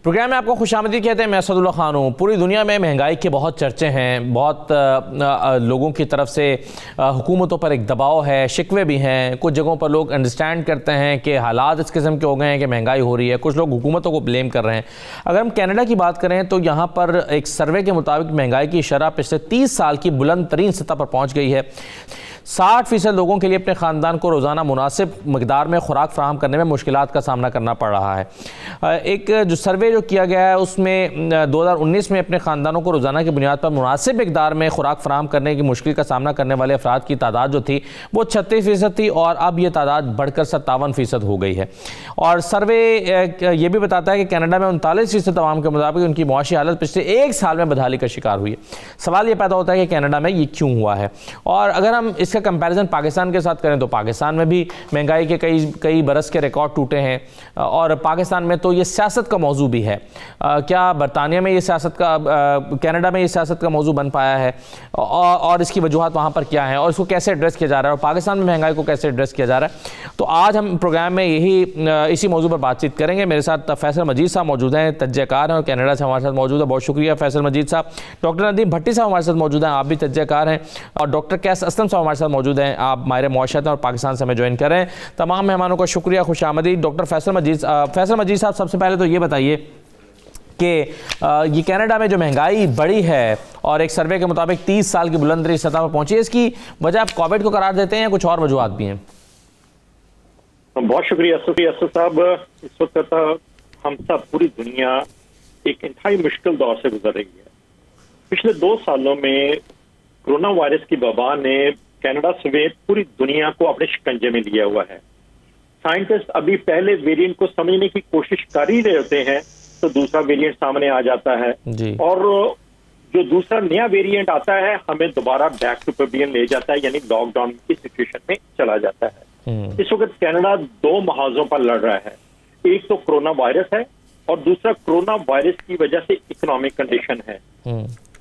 Programme में आपको खुशामदीद कहते हैं। मैं असदुल्ला खान हूँ। पूरी दुनिया में महंगाई के बहुत चर्चे हैं, बहुत लोगों की तरफ से हुकूमतों पर एक दबाव है, शिकवे भी हैं। कुछ जगहों पर लोग अंडरस्टैंड करते हैं कि हालात इस किस्म के हो गए हैं कि महंगाई हो रही है। कुछ लोग हुकूमतों को ब्लेम कर रहे हैं। अगर हम कनाडा की बात करें तो यहाँ पर एक सर्वे के मुताबिक महंगाई की शरह पिछले 30 साल की बुलंद तरीन सतह पर पहुँच गई है। 60% लोगों के लिए अपने ख़ानदान को रोज़ाना मुनासिब मकदार में खुराक फराहम करने में मुश्किलात का सामना करना पड़ रहा है। एक जो सर्वे जो किया गया है उसमें 2019 में अपने ख़ानदानों को रोज़ाना की बुनियाद पर मुनासिब मकदार में खुराक फराहम करने की मुश्किल का सामना करने वाले अफराद की तादाद जो थी वो 36% थी और अब ये तादाद बढ़कर 57% हो गई है। और सर्वे ये भी बताता है कि कनाडा में 39% अवाम के मुताबिक उनकी मुआशी हालत पिछले एक साल में बदहाली का शिकार हुई है। सवाल ये पैदा होता है कि कनाडा में ये क्यों हुआ है। और अगर हम इसका कंपैरिजन पाकिस्तान के साथ करें तो पाकिस्तान में भी महंगाई के कई बरस के रिकॉर्ड टूटे हैं और पाकिस्तान में तो ये सियासत का मौजू भी है। क्या बरतानिया में ये सियासत का कनाडा में ये सियासत का मौजू बन पाया है और इसकी वजूहत वहाँ पर क्या है और इसको कैसे एड्रेस किया जा रहा है और पाकिस्तान में महंगाई को कैसे एड्रेस किया जा रहा है। तो आज हम प्रोग्राम में इसी मौजू पर बातचीत करेंगे। मेरे साथ फैसल मजीद साहब मौजूद हैं, तज्ज़ेकार हैं और कनाडा से हमारे साथ मौजूद है। बहुत शुक्रिया फैसल मजीद साहब। डॉक्टर नदीम भट्टी साहब हमारे साथ मौजूद हैं, आप भी तज्ज़ेकार हैं। और डॉक्टर कैस असलम साहब हमारे साथ मौजूद हैं, आप माहिर मुआशरत हैं और पाकिस्तान से हमें ज्वाइन कर रहे हैं। तमाम मेहमानों का शुक्रिया, खुशामदीद। डॉक्टर फैसल मजीद साहब, सबसे पहले तो ये बताइए कि ये कनाडा में जो महंगाई बढ़ी है और एक सर्वे के मुताबिक 30 साल की बुलंद सतह पर पहुंची है, इसकी वजह आप कोविड को करार देते हैं या कुछ और वजूहत भी हैं? बहुत शुक्रिया असद साहब। इस वक्त हम सब पूरी दुनिया एक इंतहाई मुश्किल दौर से गुजर रही है। पिछले 2 सालों में कोरोना वायरस की वबा ने कनाडा समेत पूरी दुनिया को अपने शिकंजे में लिया हुआ है। साइंटिस्ट अभी पहले वेरिएंट को समझने की कोशिश कर ही रहे होते हैं तो दूसरा वेरिएंट सामने आ जाता है और जो दूसरा नया वेरिएंट आता है हमें दोबारा बैक टू पेविलियन ले जाता है, यानी लॉकडाउन की सिचुएशन में चला जाता है। इस वक्त कनाडा 2 महाजों पर लड़ रहा है। एक तो कोरोना वायरस है और दूसरा कोरोना वायरस की वजह से इकोनॉमिक कंडीशन है।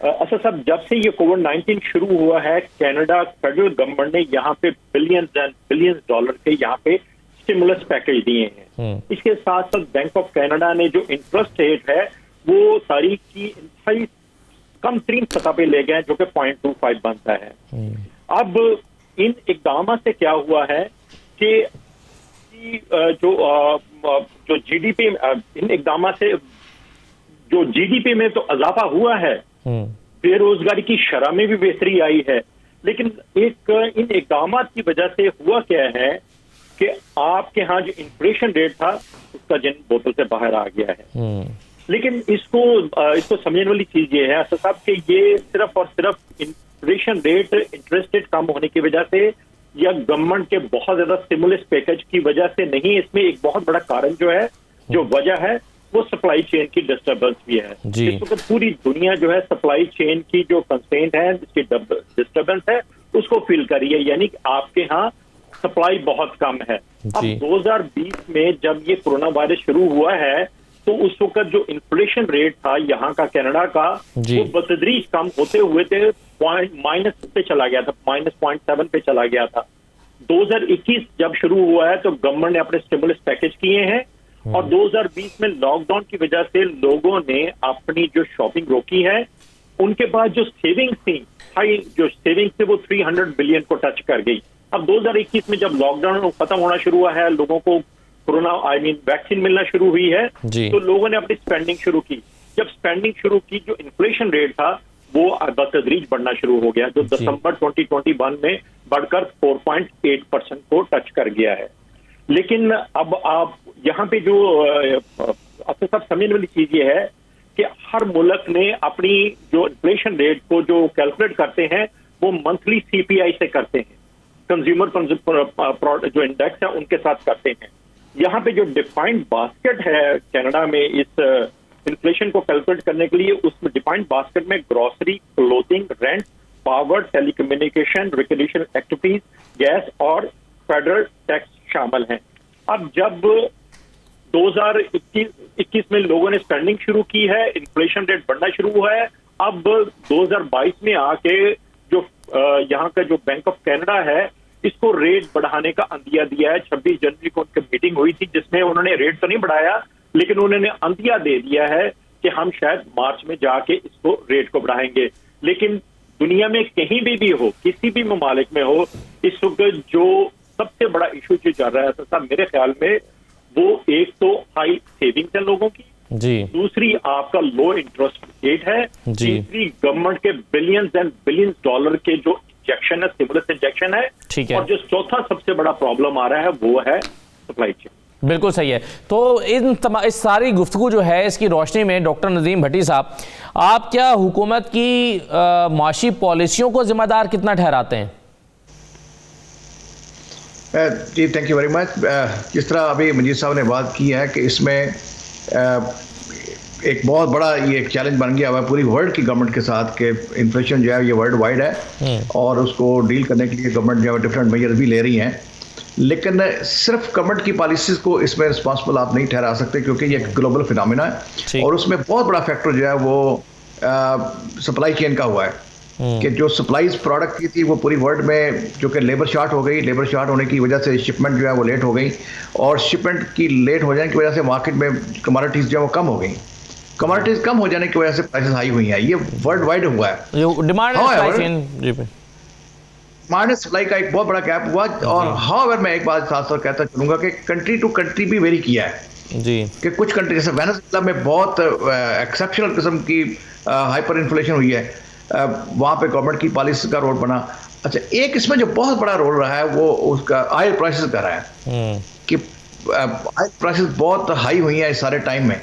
अच्छा साहब, जब से ये कोविड-19 शुरू हुआ है कनाडा फेडरल गवर्नमेंट ने यहाँ पे बिलियंस एंड बिलियंस डॉलर के यहाँ पे स्टिमुलस पैकेज दिए हैं। इसके साथ साथ बैंक ऑफ कनाडा ने जो इंटरेस्ट रेट है वो तारीख की इंतहाई कम तरीन सतह पे ले गए जो कि 0.25 बनता है। अब इन इकदाम से क्या हुआ है कि जो जीडीपी, इन इकदाम से जो जीडीपी में तो इजाफा हुआ है, बेरोजगारी की शरह में भी बेहतरी आई है, लेकिन इन इकदाम की वजह से हुआ क्या है कि आपके यहाँ जो इन्फ्लेशन रेट था उसका जिन बोतल से बाहर आ गया है। लेकिन इसको समझने वाली चीज ये है असद साहब कि ये सिर्फ और सिर्फ इन्फ्लेशन रेट, इंटरेस्ट रेट कम होने की वजह से या गवर्नमेंट के बहुत ज्यादा स्टिमुलस पैकेज की वजह से नहीं, इसमें एक बहुत बड़ा कारण जो वजह है वो सप्लाई चेन की डिस्टर्बेंस भी है। इस वक्त पूरी दुनिया जो है सप्लाई चेन की जो कंस्ट्रेंट है, जिसकी डिस्टर्बेंस है उसको फील करी है, यानी कि आपके यहाँ सप्लाई बहुत कम है। अब 2020 में जब ये कोरोना वायरस शुरू हुआ है तो उस वक्त जो इन्फ्लेशन रेट था यहाँ का कनाडा का वो बतदरीज कम होते हुए थे माइनस पे चला गया था, -0.7 पे चला गया था। 2021 जब शुरू हुआ है तो गवर्नमेंट ने अपने स्टिमुलस पैकेज किए हैं और 2020 में लॉकडाउन की वजह से लोगों ने अपनी जो शॉपिंग रोकी है, उनके पास जो सेविंग्स थी, जो सेविंग्स थे वो 300 बिलियन को टच कर गई। अब 2021 में जब लॉकडाउन खत्म होना शुरू हुआ है, लोगों को कोरोना वैक्सीन मिलना शुरू हुई है तो लोगों ने अपनी स्पेंडिंग शुरू की। जब स्पेंडिंग शुरू की, जो इन्फ्लेशन रेट था वो बतदरीज बढ़ना शुरू हो गया, जो दिसंबर 2021 में बढ़कर 4.8% को टच कर गया है। लेकिन अब आप यहाँ पे जो आपके साथ समझने वाली चीज ये है कि हर मुल्क ने अपनी जो इन्फ्लेशन रेट को जो कैलकुलेट करते हैं वो मंथली सीपीआई से करते हैं, कंज्यूमर जो इंडेक्स है उनके साथ करते हैं। यहाँ पे जो डिफाइंड बास्केट है कनाडा में इस इन्फ्लेशन को कैलकुलेट करने के लिए, उसमें डिफाइंड बास्केट में grocery, clothing, rent, power, telecommunication, recreational activities, gas और फेडरल टैक्स शामिल हैं। अब जब 2021 में लोगों ने स्पेंडिंग शुरू की है, इन्फ्लेशन रेट बढ़ना शुरू हुआ है। अब 2022 में आके जो यहाँ का जो बैंक ऑफ कनाडा है इसको रेट बढ़ाने का अंदिया दिया है। 26 जनवरी को उनकी मीटिंग हुई थी जिसमें उन्होंने रेट तो नहीं बढ़ाया लेकिन उन्होंने अंदिया दे दिया है कि हम शायद मार्च में जाके इसको रेट को बढ़ाएंगे। लेकिन दुनिया में कहीं भी हो, किसी भी ममालिक में हो, इस वक्त जो सबसे बड़ा इशू जो चल रहा है साहब मेरे ख्याल में, वो एक तो हाई सेविंग्स है लोगों की जी, दूसरी आपका लो इंटरेस्ट रेट है, तीसरी गवर्नमेंट के बिलियंस एंड बिलियंस डॉलर के जो इंजेक्शन है, स्टिमुलस इंजेक्शन है, ठीक है। और जो चौथा सबसे बड़ा प्रॉब्लम आ रहा है वो है सप्लाई चेन। बिल्कुल सही है। तो इस सारी गुफ्तगू जो है इसकी रोशनी में डॉक्टर नदीम भट्टी साहब, आप क्या हुकूमत की माशी पॉलिसियों को जिम्मेदार कितना ठहराते हैं? जी थैंक यू वेरी मच। जिस तरह अभी मजीद साहब ने बात की है कि इसमें एक बहुत बड़ा ये एक चैलेंज बन गया हुआ है पूरी वर्ल्ड की गवर्नमेंट के साथ कि इन्फ्लेशन जो है ये वर्ल्ड वाइड है और उसको डील करने के लिए गवर्नमेंट जो है डिफरेंट मेजर्स भी ले रही हैं। लेकिन सिर्फ गवर्नमेंट की पॉलिसीज़ को इसमें रिस्पॉन्सिबल आप नहीं ठहरा सकते क्योंकि ये एक ग्लोबल फिनोमिना है और उसमें बहुत बड़ा फैक्टर जो है वो सप्लाई चेन का हुआ है कि जो सप्लाईज प्रोडक्ट की थी वो पूरी वर्ल्ड में जो कि लेबर शॉर्ट हो गई, लेबर शॉर्ट होने की वजह से शिपमेंट जो है वो लेट हो गई और शिपमेंट की लेट हो जाने की वजह से मार्केट में कमोडिटीज़ जो है वो कम हो गई। कमोडिटीज़ कम हो जाने की वजह से प्राइसेस हाई हुई हैं, ये वर्ल्ड वाइड हुआ है। डिमांड सप्लाई का एक बहुत बड़ा गैप हुआ और हाउएवर मैं एक बात साथ साथ कहता चलूँगा कि कंट्री टू कंट्री भी वेरी किया है जी, कि कुछ कंट्री जैसे वेनेजुएला में बहुत एक्सेप्शनल किस्म की हाइपर इन्फ्लेशन हुई है, वहाँ पे गवर्नमेंट की पॉलिसी का रोल बना। अच्छा, एक इसमें जो बहुत बड़ा रोल रहा है वो उसका ऑयल प्राइसेस का रहा है कि ऑयल प्राइसेस बहुत हाई हुई हैं इस सारे टाइम में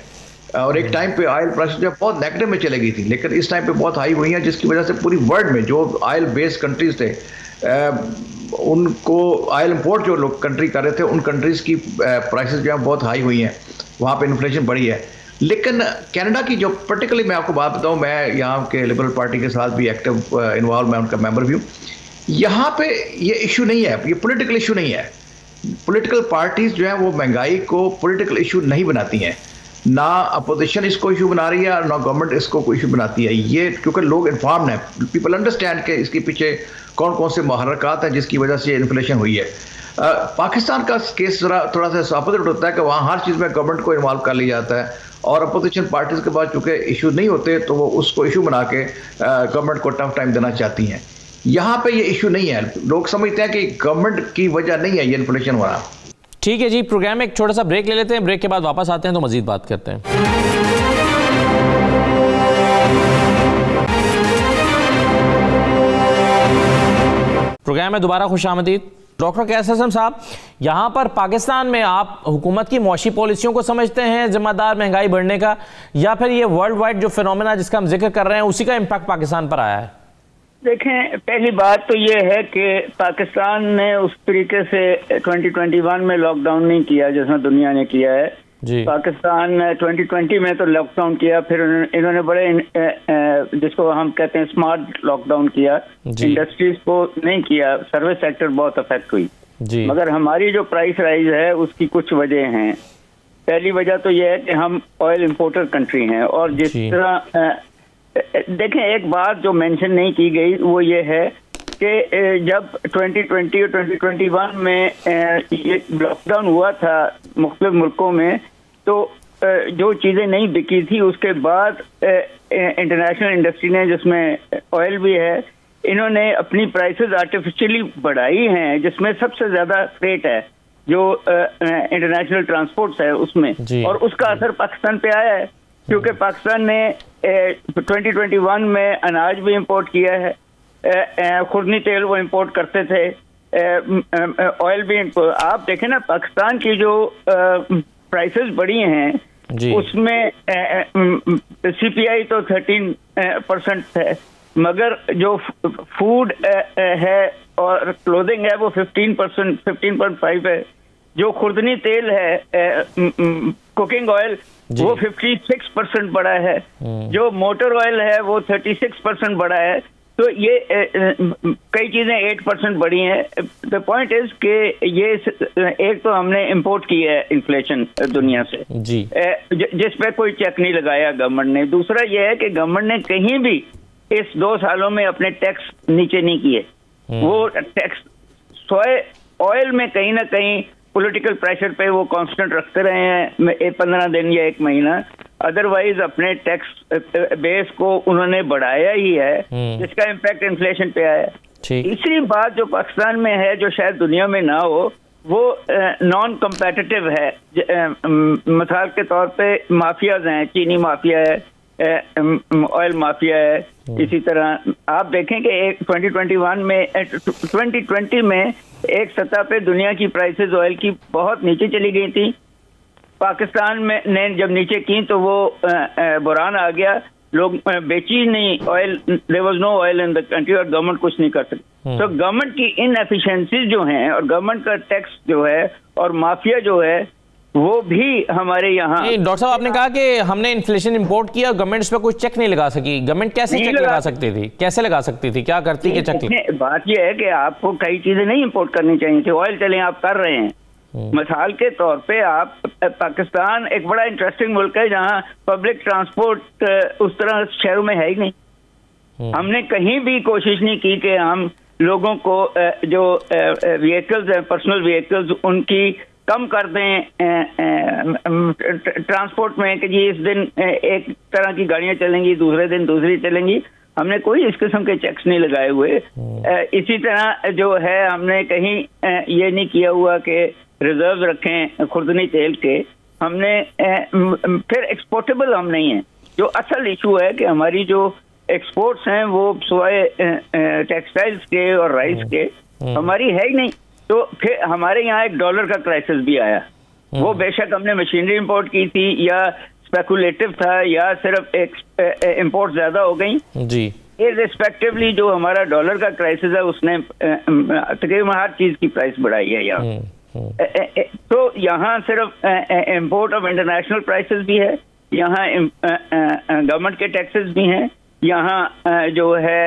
और एक टाइम पे ऑयल प्राइसेस जो बहुत नेगेटिव में चले गई थी लेकिन इस टाइम पे बहुत हाई हुई हैं जिसकी वजह से पूरी वर्ल्ड में जो ऑयल बेस्ड कंट्रीज थे उनको ऑयल इंपोर्ट जो लोग कंट्री कर रहे थे उन कंट्रीज़ की प्राइसेस जो है बहुत हाई हुई हैं, वहाँ पे इन्फ्लेशन बढ़ी है। लेकिन कनाडा की जो पर्टिकुलरली मैं आपको बात बताऊं, मैं यहाँ के लिबरल पार्टी के साथ भी एक्टिव इन्वॉल्व, मैं उनका मेंबर भी हूँ। यहाँ पे ये इशू नहीं है, ये पॉलिटिकल इशू नहीं है। पॉलिटिकल पार्टीज जो है वो महंगाई को पॉलिटिकल इशू नहीं बनाती हैं, ना अपोजिशन इसको इशू बना रही है ना गवर्नमेंट इसको इशू बनाती है। ये क्योंकि लोग इन्फॉर्म्ड हैं, पीपल अंडरस्टैंड के इसके पीछे कौन कौन से महरक़ात हैं जिसकी वजह से इन्फ्लेशन हुई है। पाकिस्तान का केस थोड़ा सा अपोजिट होता है कि वहाँ हर चीज़ में गवर्नमेंट को इन्वॉल्व कर लिया जाता है और अपोजिशन पार्टीज के पास चूँकि इशू नहीं होते तो वो उसको इशू बना के गवर्नमेंट को टफ टाइम देना चाहती हैं। यहाँ पे ये इशू नहीं है, लोग समझते हैं कि गवर्नमेंट की वजह नहीं है ये इन्फ्लेशन हो रहा। ठीक है जी, प्रोग्राम में एक छोटा सा ब्रेक ले लेते हैं, ब्रेक के बाद वापस आते हैं तो मजीद बात करते हैं। प्रोग्राम में दोबारा खुशामदीद। डॉक्टर कैसम साहब, यहाँ पर पाकिस्तान में आप हुकूमत की मौशी पॉलिसियों को समझते हैं जिम्मेदार महंगाई बढ़ने का, या फिर ये वर्ल्ड वाइड जो फिनोमेना जिसका हम जिक्र कर रहे हैं उसी का इम्पैक्ट पाकिस्तान पर आया है? देखें, पहली बात तो ये है कि पाकिस्तान ने उस तरीके से 2021 में लॉकडाउन नहीं किया जैसा दुनिया ने किया है जी। पाकिस्तान 2020 में तो लॉकडाउन किया, फिर इन्होंने बड़े जिसको हम कहते हैं स्मार्ट लॉकडाउन किया, इंडस्ट्रीज को नहीं किया, सर्विस सेक्टर बहुत अफेक्ट हुई जी। मगर हमारी जो प्राइस राइज है उसकी कुछ वजह हैं। पहली वजह तो ये है कि हम ऑयल इंपोर्टर कंट्री हैं और जिस तरह देखें, एक बात जो मेंशन नहीं की गई वो ये है कि जब 2020 और 2021 में ये लॉकडाउन हुआ था मुख्तलिफ मुल्कों में, तो जो चीज़ें नहीं बिकी थी उसके बाद इंटरनेशनल इंडस्ट्री ने, जिसमें ऑयल भी है, इन्होंने अपनी प्राइसेस आर्टिफिशियली बढ़ाई हैं, जिसमें सबसे ज़्यादा फ्रेट है जो इंटरनेशनल ट्रांसपोर्ट्स है उसमें, और उसका असर पाकिस्तान पे आया है क्योंकि पाकिस्तान ने 2021 में अनाज भी इंपोर्ट किया है, खुर्दनी तेल वो इंपोर्ट करते थे, ऑयल भी आप देखें ना, पाकिस्तान की जो प्राइसेस बढ़ी हैं उसमें CPI तो 13% है, मगर जो फूड है और क्लोथिंग है वो 15.5 है। जो खुर्दनी तेल है कुकिंग ऑयल वो 56% बढ़ा है, जो मोटर ऑयल है वो 36% बढ़ा है। तो ये कई चीजें 8% बढ़ी हैं। द पॉइंट इज कि ये एक तो हमने इंपोर्ट की है इन्फ्लेशन दुनिया से जी, जिस पे कोई चेक नहीं लगाया गवर्नमेंट ने। दूसरा ये है कि गवर्नमेंट ने कहीं भी इस 2 सालों में अपने टैक्स नीचे नहीं किए। वो टैक्स सोए ऑयल में कहीं ना कहीं पॉलिटिकल प्रेशर पे वो कांस्टेंट रखते रहे हैं 15 दिन या 1 महीना, अदरवाइज अपने टैक्स बेस को उन्होंने बढ़ाया ही है, जिसका इम्पैक्ट इन्फ्लेशन पे आया। तीसरी बात जो पाकिस्तान में है, जो शायद दुनिया में ना हो, वो नॉन कम्पेटिटिव है। मिसाल के तौर पे माफियाज हैं, चीनी माफिया है, ऑयल माफिया है। इसी तरह आप देखें कि 2020 में एक सतह पे दुनिया की प्राइसेस ऑयल की बहुत नीचे चली गई थी। पाकिस्तान में ने जब नीचे की तो वो बुरान आ गया, लोग बेची नहीं oil, there was no oil in the country, और गवर्नमेंट कुछ नहीं कर सकती। तो गवर्नमेंट की इनएफिशिएंसीज जो हैं और गवर्नमेंट का टैक्स जो है और माफिया जो है वो भी हमारे यहाँ। डॉक्टर साहब, आपने कहा कि हमने इन्फ्लेशन इंपोर्ट किया, गवर्नमेंट इस पर कुछ चेक नहीं लगा सकी। गवर्नमेंट कैसे चेक लगा सकती थी, कैसे लगा सकती थी, क्या करती कि चेक? बात यह है कि आपको कई चीजें नहीं इंपोर्ट करनी चाहिए थी। ऑयल चले आप कर रहे हैं, मिसाल के तौर पे आप पाकिस्तान एक बड़ा इंटरेस्टिंग मुल्क है जहाँ पब्लिक ट्रांसपोर्ट उस तरह शहरों में है ही नहीं। हमने कहीं भी कोशिश नहीं की कि हम लोगों को जो व्हीकल्स हैं, पर्सनल व्हीकल्स, उनकी कम कर दें ट्रांसपोर्ट में, कि जी इस दिन एक तरह की गाड़ियां चलेंगी, दूसरे दिन दूसरी चलेंगी। हमने कोई इस किस्म के चेक्स नहीं लगाए हुए। इसी तरह जो है हमने कहीं ये नहीं किया हुआ कि रिजर्व रखें खुर्दनी तेल के। हमने फिर एक्सपोर्टेबल हम नहीं है। जो असल इशू है कि हमारी जो एक्सपोर्ट्स हैं वो सिवाय टेक्सटाइल्स के और राइस के हमारी है ही नहीं। तो फिर हमारे यहाँ एक डॉलर का क्राइसिस भी आया। वो बेशक हमने मशीनरी इंपोर्ट की थी या स्पेकुलेटिव था या सिर्फ इंपोर्ट ज्यादा हो गई जी। इररिस्पेक्टिवली जो हमारा डॉलर का क्राइसिस है उसने तकरीबन हर चीज की प्राइस बढ़ाई है यहाँ। तो यहाँ सिर्फ इंपोर्ट ऑफ इंटरनेशनल प्राइसेस भी है, यहाँ गवर्नमेंट के टैक्सेस भी हैं, यहाँ जो है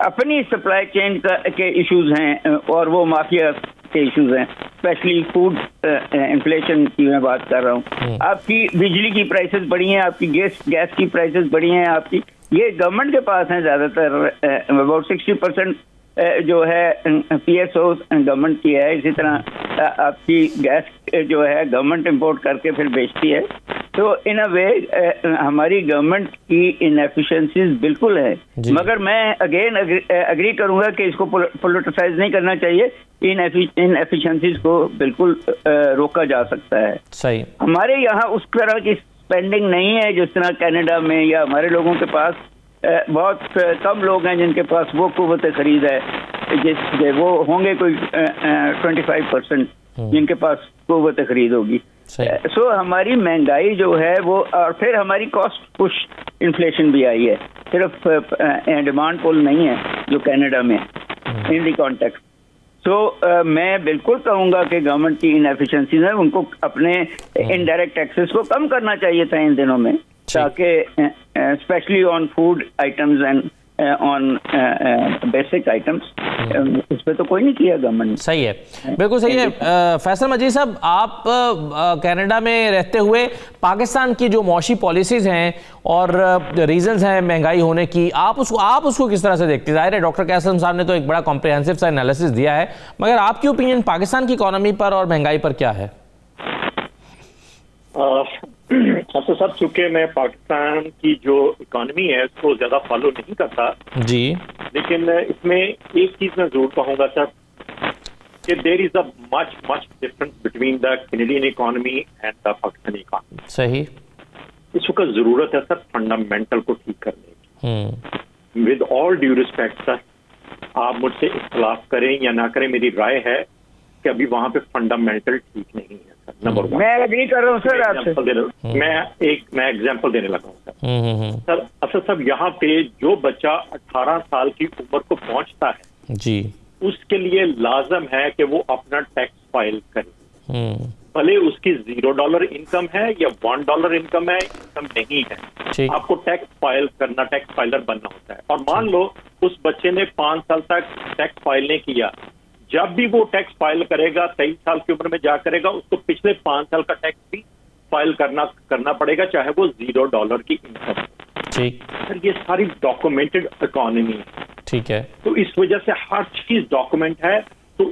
अपनी सप्लाई चेन के इश्यूज हैं और वो माफिया के इश्यूज हैं। स्पेशली फूड इन्फ्लेशन की मैं बात कर रहा हूँ। आपकी बिजली की प्राइसेस बढ़ी हैं, आपकी गैस की प्राइसेस बढ़ी हैं, आपकी ये गवर्नमेंट के पास हैं ज़्यादातर। अबाउट 60% जो है PSO गवर्नमेंट की है। इसी तरह आपकी गैस जो है गवर्नमेंट इंपोर्ट करके फिर बेचती है। तो इन अ वे हमारी गवर्नमेंट की इनएफिशिएंसीज बिल्कुल है, मगर मैं अगेन अग्री करूंगा कि इसको पॉलिटिसाइज नहीं करना चाहिए। इनएफिशिएंसीज को बिल्कुल रोका जा सकता है। सही। हमारे यहाँ उस तरह की स्पेंडिंग नहीं है जिस तरह कनाडा में, या हमारे लोगों के पास बहुत कम लोग हैं जिनके पास वो कुव्वत खरीद है, जिसके वो होंगे कोई 25% जिनके पास कुव्वत खरीद होगी। सो हमारी महंगाई जो है वो, और फिर हमारी कॉस्ट पुश इन्फ्लेशन भी आई है, सिर्फ डिमांड पुल नहीं है जो कनाडा में इन दी कॉन्टेक्स्ट। सो मैं बिल्कुल कहूंगा कि गवर्नमेंट की इनएफिशिएंसीज है, उनको अपने इनडायरेक्ट टैक्सेस को कम करना चाहिए था इन दिनों में, ताकि specially on food items and on basic items, इस पे तो कोई नहीं किया गवर्नमेंट ने। सही है, बिल्कुल सही है। फैसल मजीद साहब, आप कनाडा में रहते हुए पाकिस्तान की जो मौशी पॉलिसीज हैं और रीजंस हैं महंगाई होने की, आप उसको किस तरह से देखते हैं? जाहिर है डॉक्टर कैसम साहब ने तो एक बड़ा कॉम्प्रिहेंसिव सा एनालिसिस दिया है, मगर आपकी ओपिनियन पाकिस्तान की इकोनॉमी पर और महंगाई पर क्या है? सबसे सब चूंकि मैं पाकिस्तान की जो इकोनॉमी है उसको ज्यादा फॉलो नहीं करता जी, लेकिन इसमें एक चीज मैं जरूर कहूंगा सर कि there is a much difference between the Canadian economy and the Pakistani economy. सही। इस वक्त जरूरत है सर फंडामेंटल को ठीक करने की। With all due respect sir, आप मुझसे इख्तलाफ करें या ना करें, मेरी राय है कि अभी वहां पे फंडामेंटल ठीक नहीं है सर। नंबर 1 मैं एग्री कर रहा हूँ सर आपसे। मैं एग्जांपल देने लगा हूँ सर। सर असल सब यहाँ पे जो बच्चा 18 साल की उम्र को पहुंचता है जी, उसके लिए लाजम है कि वो अपना टैक्स फाइल करे, भले उसकी $0 इनकम है या $1 इनकम है, इनकम नहीं है, आपको टैक्स फाइल करना, टैक्स फाइलर बनना होता है। और मान लो उस बच्चे ने 5 साल तक टैक्स फाइल नहीं किया, जब भी वो टैक्स फाइल करेगा 23 साल की उम्र में जा करेगा, उसको पिछले 5 साल का टैक्स भी फाइल करना पड़ेगा, चाहे वो $0 की इनकम। ठीक सर, ये सारी डॉक्यूमेंटेड इकोनॉमी है। ठीक है, तो इस वजह से हर चीज डॉक्यूमेंट है। तो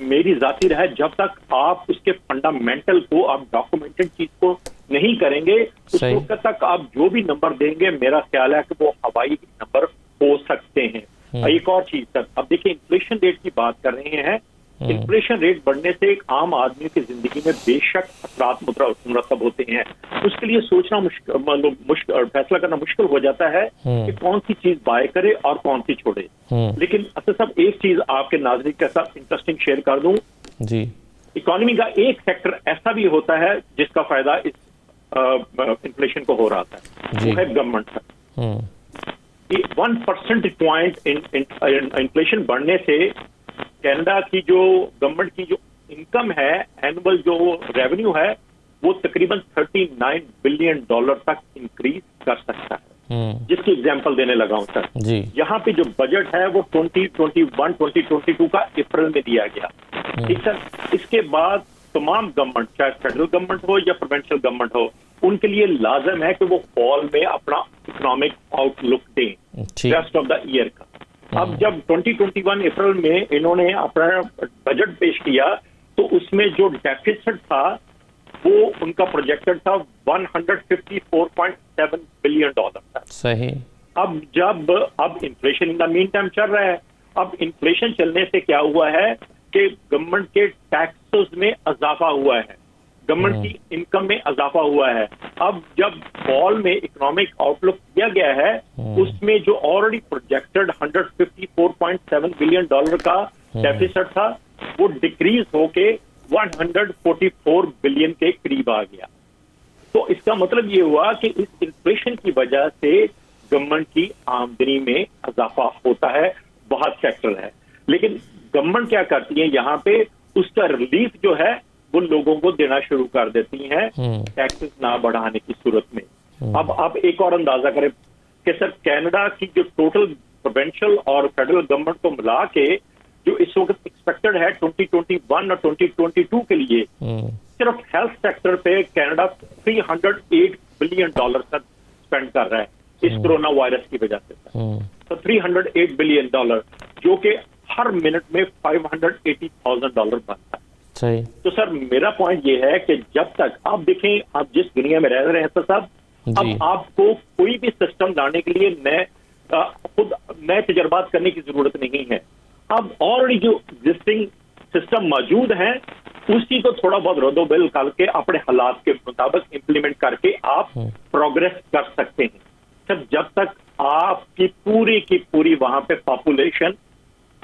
मेरी मेरी जाती राय, जब तक आप उसके फंडामेंटल को, आप डॉक्यूमेंटेड चीज को नहीं करेंगे, उस वक्त तक आप जो भी नंबर देंगे मेरा ख्याल है कि वो हवाई नंबर हो सकते हैं। एक और चीज सर, अब देखिए इन्फ्लेशन रेट की बात कर रहे हैं। इन्फ्लेशन रेट बढ़ने से एक आम आदमी की जिंदगी में बेशक असरात मुरतब होते हैं। उसके लिए सोचना मुश्किल, फैसला करना मुश्किल हो जाता है कि कौन सी चीज बाय करे और कौन सी छोड़े। लेकिन असद साहब एक चीज आपके नाज़रीन के साथ इंटरेस्टिंग शेयर कर दूं जी। इकोनॉमी का एक सेक्टर ऐसा भी होता है जिसका फायदा इस इन्फ्लेशन को हो रहा था, वो है गवर्नमेंट का। 1% पॉइंट इन्फ्लेशन बढ़ने से कनाडा की जो गवर्नमेंट की जो इनकम है, एनुअल जो रेवेन्यू है, वो तकरीबन $39 बिलियन तक इंक्रीज कर सकता है। जिसकी एग्जांपल देने लगा हूं सर जी। यहाँ पे जो बजट है वो 2021-2022 का अप्रैल में दिया गया, ठीक सर। इसके बाद तमाम गवर्नमेंट, चाहे फेडरल गवर्नमेंट हो या प्रोविंशियल गवर्नमेंट हो, उनके लिए लाजम है कि वो फॉल में अपना इकोनॉमिक आउटलुक दें रेस्ट ऑफ द ईयर का। अब जब 2021 अप्रैल में इन्होंने अपना बजट पेश किया तो उसमें जो डेफिसिट था वो उनका प्रोजेक्टेड था $154.7 बिलियन था। सही। अब inflation in the mean time चल रहा है। अब इन्फ्लेशन चलने से क्या हुआ है कि गवर्नमेंट के टैक्सेस में इजाफा हुआ है, गवर्नमेंट की इनकम में इजाफा हुआ है। अब जब फॉल में इकोनॉमिक आउटलुक दिया गया है उसमें जो ऑलरेडी प्रोजेक्टेड $154.7 बिलियन का डेफिसिट था वो डिक्रीज होके 144 बिलियन के करीब आ गया। तो इसका मतलब ये हुआ कि इस इन्फ्लेशन की वजह से गवर्नमेंट की आमदनी में इजाफा होता है, बहुत सेक्टर है। लेकिन गवर्नमेंट क्या करती है यहाँ पे, उसका रिलीफ जो है वो लोगों को देना शुरू कर देती हैं टैक्सेस ना बढ़ाने की सूरत में। अब आप एक और अंदाजा करें कि सर कनाडा की जो टोटल प्रोविंशियल और फेडरल गवर्नमेंट को मिला के जो इस वक्त एक्सपेक्टेड है 2021 और 2022 के लिए, सिर्फ हेल्थ सेक्टर पे कनाडा $308 बिलियन तक स्पेंड कर रहा है इस कोरोना वायरस की वजह से। तो $308 बिलियन, जो कि हर मिनट में $580,000 बनता है। सही। तो सर मेरा पॉइंट ये है कि जब तक आप देखें, आप जिस दुनिया में रह रहे हैं सर साहब, अब आपको कोई भी सिस्टम लाने के लिए खुद नए तजर्बात करने की जरूरत नहीं है। अब ऑलरेडी जो एग्जिस्टिंग सिस्टम मौजूद है उसी को थोड़ा बहुत रद्दोबदल करके अपने हालात के मुताबिक इंप्लीमेंट करके आप प्रोग्रेस कर सकते हैं। सर जब तक आपकी पूरी की पूरी वहां पे पॉपुलेशन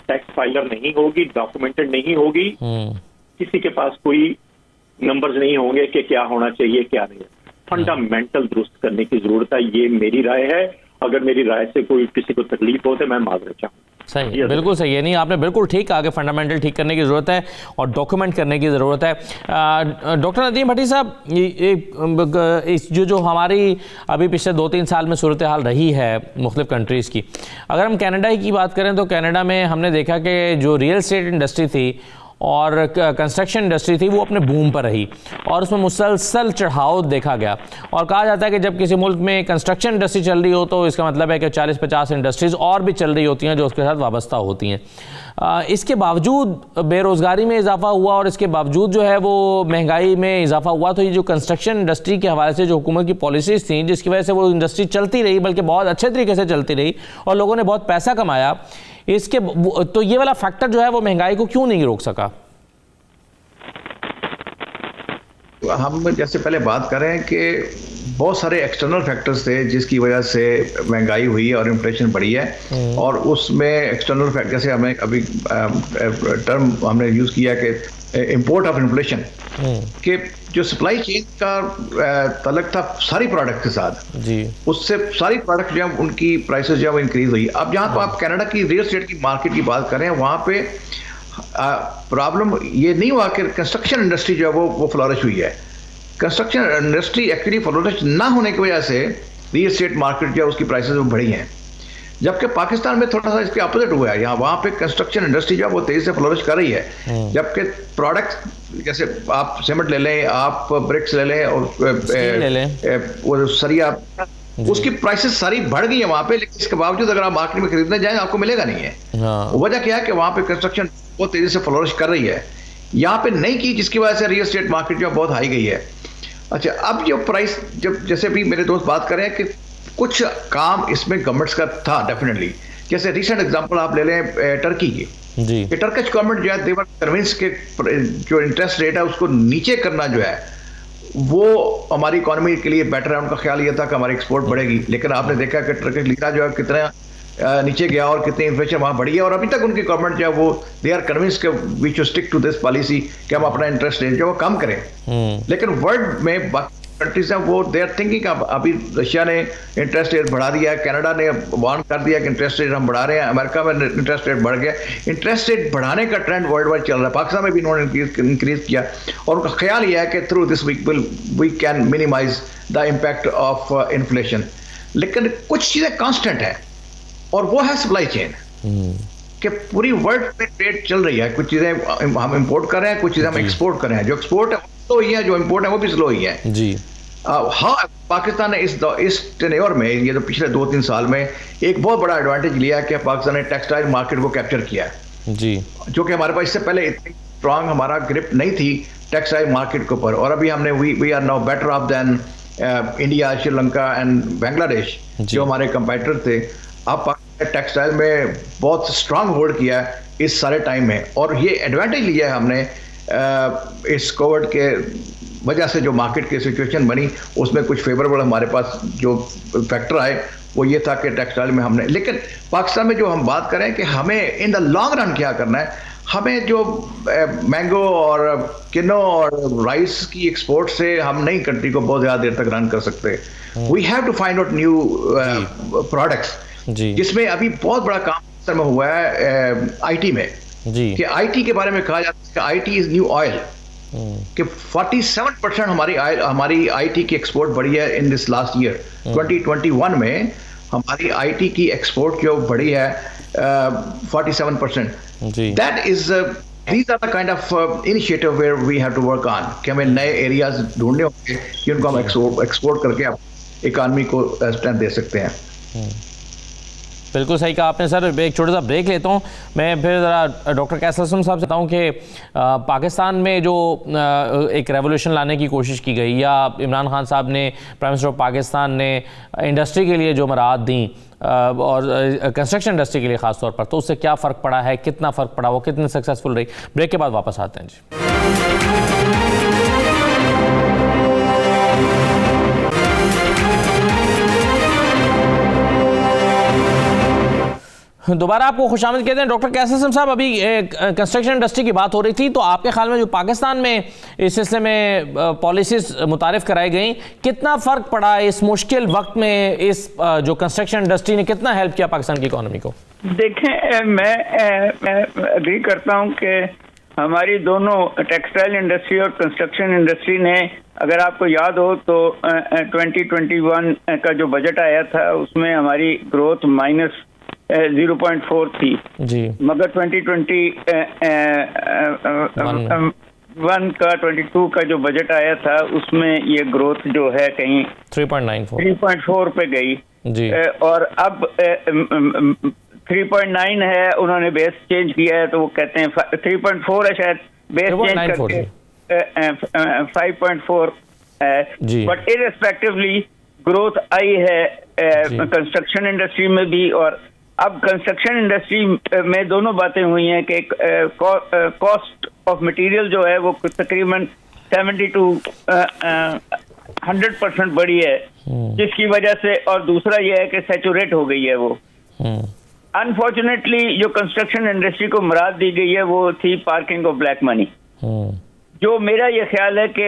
टैक्स फाइलर नहीं होगी, डॉक्यूमेंटेड नहीं होगी, किसी के पास कोई नंबर्स नहीं होंगे कि क्या होना चाहिए क्या नहीं, फंडामेंटल दुरुस्त करने की जरूरत है। ये मेरी राय है। अगर मेरी राय से कोई किसी को तकलीफ हो तो मैं माजरत चाहूँ। सही, बिल्कुल सही है। नहीं, आपने बिल्कुल ठीक कहा कि फंडामेंटल ठीक करने की ज़रूरत है और डॉक्यूमेंट करने की ज़रूरत है। डॉक्टर नदीम भट्टी साहब, इस जो हमारी अभी पिछले 2-3 साल में सूरत हाल रही है मुख्तलिफ कंट्रीज़ की, अगर हम कनाडा की बात करें तो कनाडा में हमने देखा कि जो रियल एस्टेट इंडस्ट्री थी और कंस्ट्रक्शन इंडस्ट्री थी वो अपने बूम पर रही और उसमें मुसलसल चढ़ाव देखा गया। और कहा जाता है कि जब किसी मुल्क में कंस्ट्रक्शन इंडस्ट्री चल रही हो तो इसका मतलब है कि 40-50 इंडस्ट्रीज़ और भी चल रही होती हैं जो उसके साथ वाबस्ता होती हैं। इसके बावजूद बेरोज़गारी में इजाफा हुआ और इसके बावजूद जो है वो महंगाई में इजाफा हुआ। तो ये जो कंस्ट्रक्शन इंडस्ट्री के हवाले से जो हुकूमत की पॉलिसीज़ थी जिसकी वजह से वो इंडस्ट्री चलती रही, बल्कि बहुत अच्छे तरीके से चलती रही और लोगों ने बहुत पैसा कमाया, इसके तो ये वाला फैक्टर जो है वो महंगाई को क्यों नहीं रोक सका? हम जैसे पहले बात करें कि बहुत सारे एक्सटर्नल फैक्टर्स थे जिसकी वजह से महंगाई हुई और इन्फ्लेशन बढ़ी है। और उसमें एक्सटर्नल फैक्टर, जैसे हमें अभी टर्म हमने यूज़ किया कि इंपोर्ट ऑफ इन्फ्लेशन, कि जो सप्लाई चेन का तलक था सारी प्रोडक्ट के साथ जी, उससे सारी प्रोडक्ट जो है उनकी प्राइसेस जो है वो इंक्रीज हुई। अब जहाँ पर आप कनाडा की रियल एस्टेट की मार्केट की बात करें, वहाँ पे प्रॉब्लम ये नहीं हुआ कि कंस्ट्रक्शन इंडस्ट्री जो है वो फ्लोरिश हुई है। कंस्ट्रक्शन इंडस्ट्री एक्चुअली फ्लोरिश ना होने की वजह से रियल एस्टेट मार्केट जो है उसकी प्राइसेस वो बढ़ी हैं। जबकि पाकिस्तान में थोड़ा सा इसके अपोजिट हुआ है। यहाँ वहाँ पे कंस्ट्रक्शन इंडस्ट्री जो है वो तेजी से फ्लोरिश कर रही है, जबकि प्रोडक्ट जैसे आप सीमेंट ले लें, आप ब्रिक्स ले लें और वो सरिया, उसकी प्राइसेस सारी बढ़ गई है वहाँ पे। लेकिन इसके बावजूद अगर आप मार्केट में खरीदने जाएं आपको मिलेगा नहीं है। वजह क्या है कि वहाँ पे कंस्ट्रक्शन बहुत तेजी से फ्लोरिश कर रही है। यहाँ पे नहीं की, जिसकी वजह से रियल एस्टेट मार्केट जो बहुत हाई गई है। अच्छा, अब जो प्राइस, जब जैसे भी मेरे दोस्त बात कर रहे हैं कि कुछ काम इसमें गवर्नमेंट्स का था डेफिनेटली, जैसे रिसेंट एग्जांपल आप ले लें टर्की की जी, कि टर्किश गवर्नमेंट जो है देवर कन्विंस के जो इंटरेस्ट रेट है उसको नीचे करना जो है वो हमारी इकोनॉमी के लिए बेटर है। उनका ख्याल ये था कि हमारी एक्सपोर्ट बढ़ेगी, लेकिन आपने देखा कि टर्किश लीरा जो है कितना नीचे गया और कितनी इन्फ्लेशन वहाँ बढ़ी है, और अभी तक उनकी गवर्नमेंट जो है वो दे आर कन्विंस के we should stick to this policy कि हम अपना इंटरेस्ट रेट जो वो कम करें। लेकिन वर्ल्ड में बाकी कंट्रीज हैं वो दे आर थिंकिंग, अभी रशिया ने इंटरेस्ट रेट बढ़ा दिया है, कनाडा ने वार्न कर दिया कि इंटरेस्ट रेट हम बढ़ा रहे हैं, अमेरिका में इंटरेस्ट रेट बढ़ गया। इंटरेस्ट रेट बढ़ाने का ट्रेंड वर्ल्ड वाइड चल रहा है, पाकिस्तान में भी इन्होंने इंक्रीज किया, और उनका ख्याल यह है कि through this we can minimise the impact of inflation. लेकिन कुछ चीज़ें कॉन्स्टेंट है और वो है सप्लाई चेन, कि पूरी वर्ल्ड में ट्रेड चल रही है, कुछ चीज़ें हम इंपोर्ट कर रहे हैं, कुछ चीज़ें हम एक्सपोर्ट कर रहे हैं। जो एक्सपोर्ट है वो ही है, जो इंपोर्ट है वो भी स्लो ही है जी। हाँ, पाकिस्तान ने इस टेन्योर में, ये तो पिछले 2-3 साल में एक बहुत बड़ा एडवांटेज लिया कि पाकिस्तान ने टेक्सटाइल मार्केट को कैप्चर किया है जी, जो कि हमारे पास इससे पहले इतनी स्ट्रांग हमारा ग्रिप नहीं थी टेक्सटाइल मार्केट के ऊपर, और अभी हमने we are now better off than India, Sri Lanka and Bangladesh जो हमारे कंपेटिटर थे। अब टेक्सटाइल में बहुत स्ट्रांग होल्ड किया है इस सारे टाइम में, और ये एडवांटेज लिया है हमने इस कोविड के वजह से जो मार्केट की सिचुएशन बनी उसमें कुछ फेवरेबल हमारे पास जो फैक्टर आए वो ये था कि टेक्सटाइल में हमने। लेकिन पाकिस्तान में जो हम बात करें कि हमें इन द लॉन्ग रन क्या करना है, हमें जो मैंगो और किनो और राइस की एक्सपोर्ट से हम नई कंट्री को बहुत ज़्यादा देर तक रन कर सकते। We have to find out new products, जिसमें अभी बहुत बड़ा काम में हुआ है आईटी में जी, कि आईटी के बारे में कहा जाता है कि आईटी इज न्यू ऑयल, कि 47% हमारी आईटी की एक्सपोर्ट बढ़ी है इन दिस लास्ट ईयर 2021 में। हमारी आईटी की एक्सपोर्ट जो बढ़ी है 47%। That is these are the kind of initiative where we have to work on, कि हमें नए एरियाज ढूंढने होंगे जिनको हम एक्सपोर्ट करके इकानमी को स्ट्रेंथ दे सकते हैं। बिल्कुल सही कहा आपने सर। एक छोटा सा ब्रेक लेता हूँ, मैं फिर ज़रा डॉक्टर कैसर असलम साहब से बताऊँ कि पाकिस्तान में जो एक रेवोल्यूशन लाने की कोशिश की गई, या इमरान खान साहब ने, प्राइम मिनिस्टर ऑफ पाकिस्तान ने इंडस्ट्री के लिए जो मराहत दी और कंस्ट्रक्शन इंडस्ट्री के लिए ख़ास तौर पर, तो उससे क्या फ़र्क पड़ा है, कितना फ़र्क पड़ा, वो कितनी सक्सेसफुल रही। ब्रेक के बाद वापस आते हैं जी। दोबारा आपको खुशामद कहते हैं। डॉक्टर कैसर असलम साहब, अभी कंस्ट्रक्शन इंडस्ट्री की बात हो रही थी, तो आपके ख्याल में जो पाकिस्तान में इस सिलसिले में पॉलिसीज मुतारिफ कराई गई, कितना फ़र्क पड़ा इस मुश्किल वक्त में, इस जो कंस्ट्रक्शन इंडस्ट्री ने कितना हेल्प किया पाकिस्तान की इकोनॉमी को? देखें, मैं एग्री करता हूं कि हमारी दोनों टेक्सटाइल इंडस्ट्री और कंस्ट्रक्शन इंडस्ट्री ने, अगर आपको याद हो तो 2021 का जो बजट आया था उसमें हमारी ग्रोथ -0.4 थी जी, मगर 2021 का 22 का जो बजट आया था उसमें ये ग्रोथ जो है कहीं 3.4 पे गई जी, और अब 3.9 है। उन्होंने बेस चेंज किया है तो वो कहते हैं 3.4 है, शायद बेस चेंज करके 5.4 है, बट इररिस्पेक्टिवली ग्रोथ आई है कंस्ट्रक्शन इंडस्ट्री में भी। और अब कंस्ट्रक्शन इंडस्ट्री में दोनों बातें हुई हैं कि कॉस्ट ऑफ मटेरियल जो है वो तकरीबन 70 to 100% बढ़ी है, जिसकी वजह से, और दूसरा ये है कि सैचुरेट हो गई है वो। अनफॉर्चुनेटली जो कंस्ट्रक्शन इंडस्ट्री को मुराद दी गई है वो थी पार्किंग ऑफ ब्लैक मनी, जो मेरा ये ख्याल है कि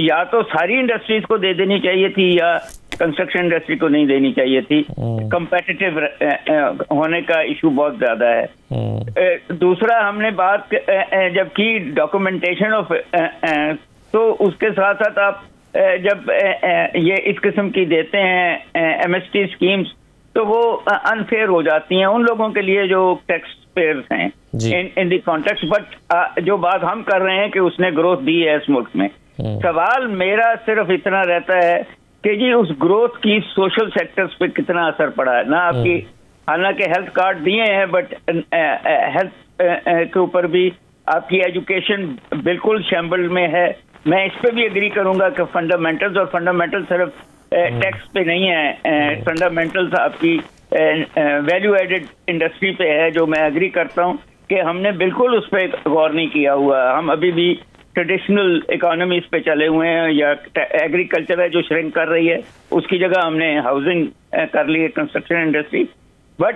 या तो सारी इंडस्ट्रीज को दे देनी चाहिए थी या कंस्ट्रक्शन इंडस्ट्री को नहीं देनी चाहिए थी। कंपेटिटिव होने का इशू बहुत ज्यादा है। दूसरा, हमने बात जब की डॉक्यूमेंटेशन ऑफ, तो उसके साथ साथ आप जब ये इस किस्म की देते हैं एमएसटी स्कीम्स, तो वो अनफेयर हो जाती हैं उन लोगों के लिए जो टैक्स पेयर्स हैं इन दी कॉन्टेक्स्ट। बट जो बात हम कर रहे हैं कि उसने ग्रोथ दी है इस मुल्क में, सवाल मेरा सिर्फ इतना रहता है कि जी उस ग्रोथ की सोशल सेक्टर्स पे कितना असर पड़ा है ना। आपकी हालांकि हेल्थ कार्ड दिए हैं, बट हेल्थ के ऊपर भी आपकी एजुकेशन बिल्कुल शैम्बल में है। मैं इस पे भी एग्री करूंगा कि फंडामेंटल्स, और फंडामेंटल्स सिर्फ टैक्स पे नहीं है, फंडामेंटल्स आपकी वैल्यू एडेड इंडस्ट्री पे है, जो मैं एग्री करता हूँ कि हमने बिल्कुल उस पर गौर नहीं किया हुआ। हम अभी भी ट्रेडिशनल इकोनॉमीज पे चले हुए हैं, या एग्रीकल्चर है जो श्रिंक कर रही है, उसकी जगह हमने हाउसिंग कर ली है, कंस्ट्रक्शन इंडस्ट्री। बट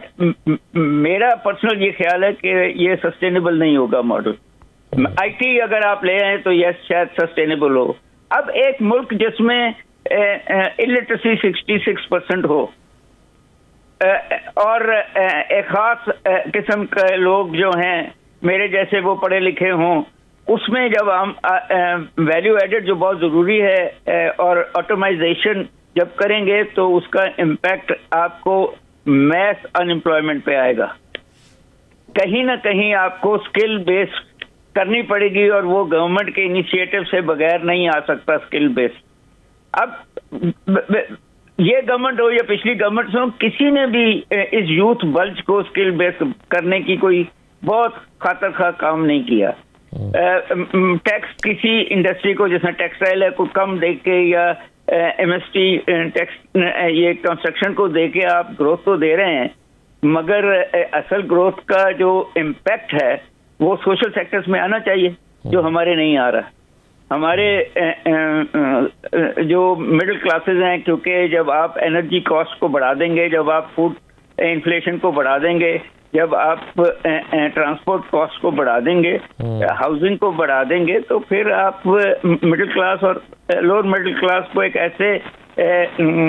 मेरा पर्सनल ये ख्याल है कि ये सस्टेनेबल नहीं होगा मॉडल। आईटी अगर आप ले आए तो यस शायद सस्टेनेबल हो। अब एक मुल्क जिसमें इलिटरेसी 66% हो और एक खास किस्म के लोग जो हैं मेरे जैसे वो पढ़े लिखे हों, उसमें जब हम वैल्यू एडेड जो बहुत ज़रूरी है और ऑटोमाइजेशन जब करेंगे तो उसका इम्पैक्ट आपको मैस अनएम्प्लॉयमेंट पे आएगा। कहीं ना कहीं आपको स्किल बेस करनी पड़ेगी, और वो गवर्नमेंट के इनिशिएटिव से बगैर नहीं आ सकता स्किल बेस। अब ये गवर्नमेंट हो या पिछली गवर्नमेंट हो, किसी ने भी इस यूथ बल्ज को स्किल बेस करने की कोई बहुत खातर काम नहीं किया। टैक्स किसी इंडस्ट्री को, जैसे टेक्सटाइल है, कुछ कम दे के, या एमएसटी टैक्स ये कंस्ट्रक्शन को दे के आप ग्रोथ तो दे रहे हैं, मगर असल ग्रोथ का जो इम्पैक्ट है वो सोशल सेक्टर्स में आना चाहिए, जो हमारे नहीं आ रहा। हमारे जो मिडिल क्लासेस हैं, क्योंकि जब आप एनर्जी कॉस्ट को बढ़ा देंगे, जब आप फूड इन्फ्लेशन को बढ़ा देंगे, जब आप ट्रांसपोर्ट कॉस्ट को बढ़ा देंगे, हाउसिंग को बढ़ा देंगे, तो फिर आप मिडिल क्लास और लोअर मिडिल क्लास को एक ऐसे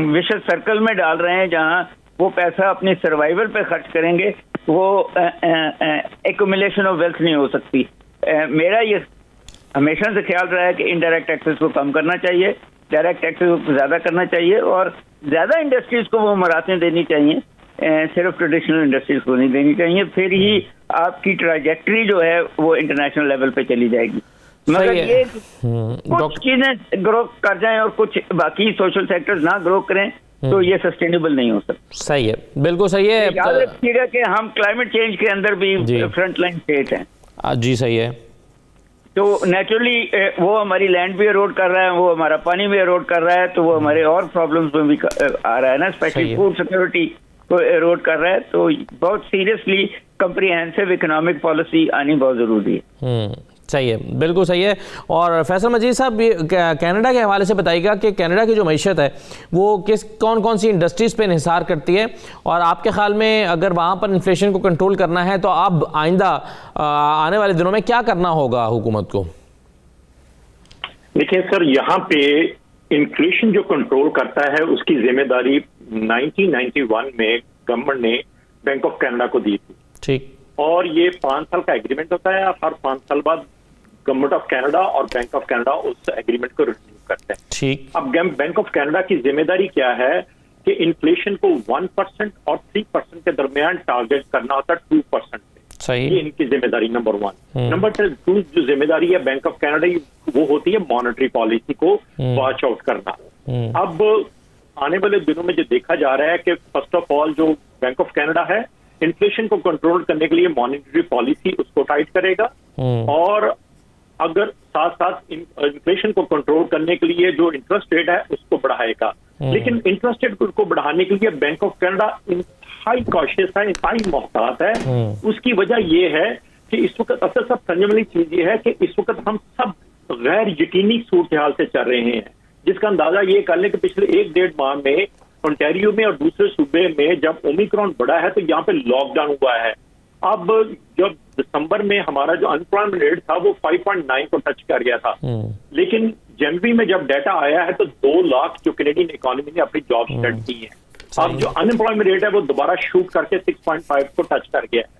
विशेष सर्कल में डाल रहे हैं जहां वो पैसा अपनी सर्वाइवल पे खर्च करेंगे, वो एक्यूमुलेशन ऑफ वेल्थ नहीं हो सकती। मेरा ये हमेशा से ख्याल रहा है कि इनडायरेक्ट टैक्सेस को कम करना चाहिए, डायरेक्ट टैक्सेस को ज़्यादा करना चाहिए, और ज़्यादा इंडस्ट्रीज को वो मरातें देनी चाहिए, सिर्फ ट्रेडिशनल इंडस्ट्रीज को नहीं देनी चाहिए। फिर ही आपकी ट्रैजेक्टरी जो है वो इंटरनेशनल लेवल पे चली जाएगी। मगर ये कुछ चीजें ग्रो कर जाएं और कुछ बाकी सोशल सेक्टर्स ना ग्रो करें तो ये सस्टेनेबल नहीं हो सकता। सही है, बिल्कुल सही है। याद रखिएगा कि हम क्लाइमेट चेंज के अंदर भी फ्रंट लाइन स्टेट हैं। जी सही है। तो नेचुरली वो हमारी लैंड भी एरोड कर रहा है, वो हमारा पानी भी एरोड कर रहा है, तो वो हमारे और प्रॉब्लम्स में भी आ रहा है ना, स्पेशली फूड सिक्योरिटी को एरोड कर रहा है। तो बहुत सीरियसली कम्प्रिहेंसिव इकोनॉमिक पॉलिसी आनी बहुत जरूरी है। सही है, बिल्कुल सही है। और फैसल मजीद साहब, कनाडा के हवाले से बताइएगा कि कनाडा की जो मईशत है वो कौन कौन सी इंडस्ट्रीज़ पे इंहिसार करती है, और आपके ख्याल में अगर वहाँ पर इन्फ्लेशन को कंट्रोल करना है तो अब आइंदा आने वाले दिनों में क्या करना होगा हुकूमत को? देखिए सर, यहाँ पे इन्फ्लेशन जो कंट्रोल करता है उसकी जिम्मेदारी 1991 में गवर्नमेंट ने बैंक ऑफ कनाडा को दी थी। ठीक। और ये 5 साल का एग्रीमेंट होता है, हर 5 साल बाद गवर्नमेंट ऑफ कनाडा और बैंक ऑफ कनाडा उस एग्रीमेंट को रिन्यू करते हैं। ठीक। अब बैंक ऑफ कनाडा की जिम्मेदारी क्या है कि इन्फ्लेशन को 1% और 3% के दरमियान टारगेट करना होता है 2% से। सही। ये इनकी जिम्मेदारी नंबर 1। नंबर 2 जो जिम्मेदारी है बैंक ऑफ कनाडा वो होती है मॉनेटरी पॉलिसी को वॉच आउट करना। अब आने वाले दिनों में जो देखा जा रहा है कि फर्स्ट ऑफ ऑल जो बैंक ऑफ कनाडा है इन्फ्लेशन को कंट्रोल करने के लिए मॉनेटरी पॉलिसी उसको टाइट करेगा, और अगर साथ साथ इन्फ्लेशन को कंट्रोल करने के लिए जो इंटरेस्ट रेट है उसको बढ़ाएगा। लेकिन इंटरेस्ट रेट को बढ़ाने के लिए बैंक ऑफ कनाडा इंतहाई कॉशियस है, इंतहाई मोहतात है। उसकी वजह यह है कि इस वक्त असल सब समझने वाली चीज ये है कि इस वक्त हम सब गैर यकीनी सूरत हाल से चल रहे हैं, जिसका अंदाजा ये कर लें कि पिछले 1-1.5 माह में ओंटारियो में और दूसरे सूबे में जब ओमिक्रॉन बढ़ा है तो यहाँ पे लॉकडाउन हुआ है। अब जब दिसंबर में हमारा जो अनएम्प्लॉयमेंट रेट था वो 5.9 को टच कर गया था, लेकिन जनवरी में जब डाटा आया है तो 2 लाख जो कैनेडियन इकोनॉमी ने अपनी जॉब स्टार्ट की है। अब जो अनएम्प्लॉयमेंट रेट है वो दोबारा शूट करके 6.5 को टच कर गया है।